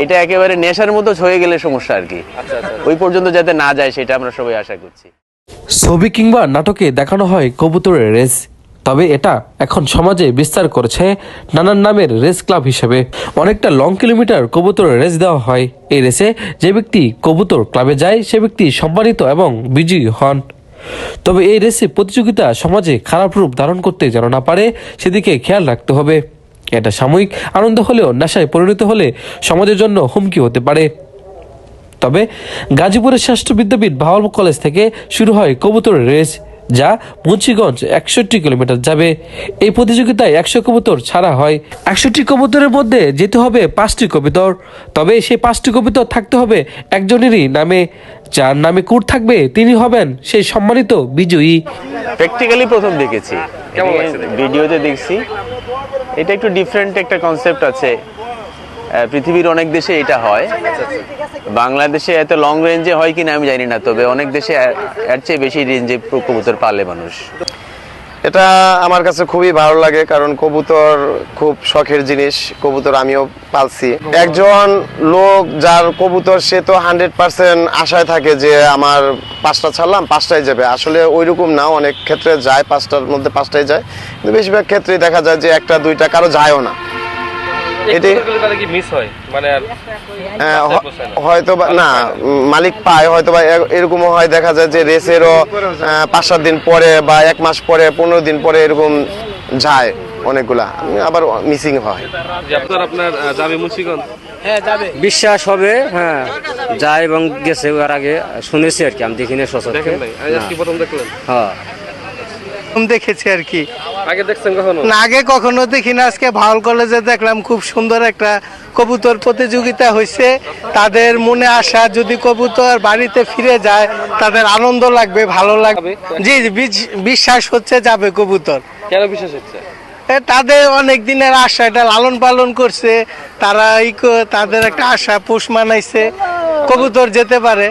এটা একেবারে নেশার মতো হয়ে গেলে সমস্যা আর কি। ওই পর্যন্ত যাতে না যায় সেটা আমরা সবাই আশা করছি। ছবি কিংবা নাটকে দেখানো হয় কবুতরের রেস, তবে এটা এখন সমাজে বিস্তার করেছে নানান নামের রেস ক্লাব হিসেবে। অনেকটা লং কিলোমিটার কবুতরের রেস দেওয়া হয়। এই রেসে যে ব্যক্তি কবুতর ক্লাবে যায় সে ব্যক্তি সম্মানিত এবং বিজয়ী হন। তবে এই রেসে প্রতিযোগিতা সমাজে খারাপ রূপ ধারণ করতে যেন না পারে সেদিকে খেয়াল রাখতে হবে। এটা সাময়িক আনন্দ হলেও নেশায় পরিণত হলে সমাজের জন্য হুমকি হতে পারে। তবে গাজীপুরের শ্রেষ্ঠ বিদ্যাপীঠ বাউল কলেজ থেকে শুরু হয় কবুতরের রেস, যা মুন্সিগঞ্জ 61 কিলোমিটার যাবে। এই প্রতিযোগিতায় 100 কবুতর ছাড়া হয়। 61 কবুতরের মধ্যে যেতে হবে 5টি কবুতর, তবে সেই 5টি কবুতর থাকতে হবে একজনেরই নামে। যার নামে কুট থাকবে তিনি হবেন সেই সম্মানিত বিজয়ী। প্র্যাকটিক্যালি প্রথম দেখেছি, ভিডিওতে দেখছি। এটা একটু ডিফারেন্ট একটা কনসেপ্ট আছে। পৃথিবীর অনেক দেশে এটা হয়, বাংলাদেশে এত লং রেঞ্জে হয় কিনা আমি জানি না, তবে অনেক দেশে এর চেয়ে বেশি রেঞ্জে কবুতর পালে মানুষ। এটা আমার কাছে খুবই ভালো লাগে, কারণ কবুতর খুব শখের জিনিস। কবুতর আমিও পালছি। একজন লোক যার কবুতর সে তো 100% আশায় থাকে যে আমার 5টা ছাড়লাম 5টাই যাবে। আসলে ওইরকম না, অনেক ক্ষেত্রে যায় 5টার মধ্যে 5টাই যায়, কিন্তু বেশিরভাগ ক্ষেত্রেই দেখা যায় যে 1টা 2টা কারো যায়ও না। হয়তো না মালিক পায়, হয়তো বা এরকমও হয়, দেখা যায় যে রেসেরও 5-7 দিন পরে বা 1 মাস পরে 15 দিন পরে এরকম যায় অনেকগুলা, আবার মিসিং হয়। বিশ্বাস হবে, হ্যাঁ যায় এবং গেছে আর আগে শুনেছি আর কি, আমি দেখিনি সচক্ষে। হ্যাঁ দেখেছি আর কি, আগে দেখছেন কখনো? না আগে কখনো দেখি না। আজকে বাউল কলেজে দেখলাম খুব সুন্দর একটা কবুতর প্রতিযোগিতা হয়েছে। তাদের মনে আশা যদি কবুতর বাড়িতে ফিরে যায় তাদের আনন্দ লাগবে, ভালো লাগবে। জি বিশ্বাস হচ্ছে যাবে কবুতর। কেন বিশ্বাস হচ্ছে? তাদের অনেক দিনের আশা, এটা লালন পালন করছে তারা, তাদের একটা আশা পোষ মানাইছে, কবুতর যেতে পারে।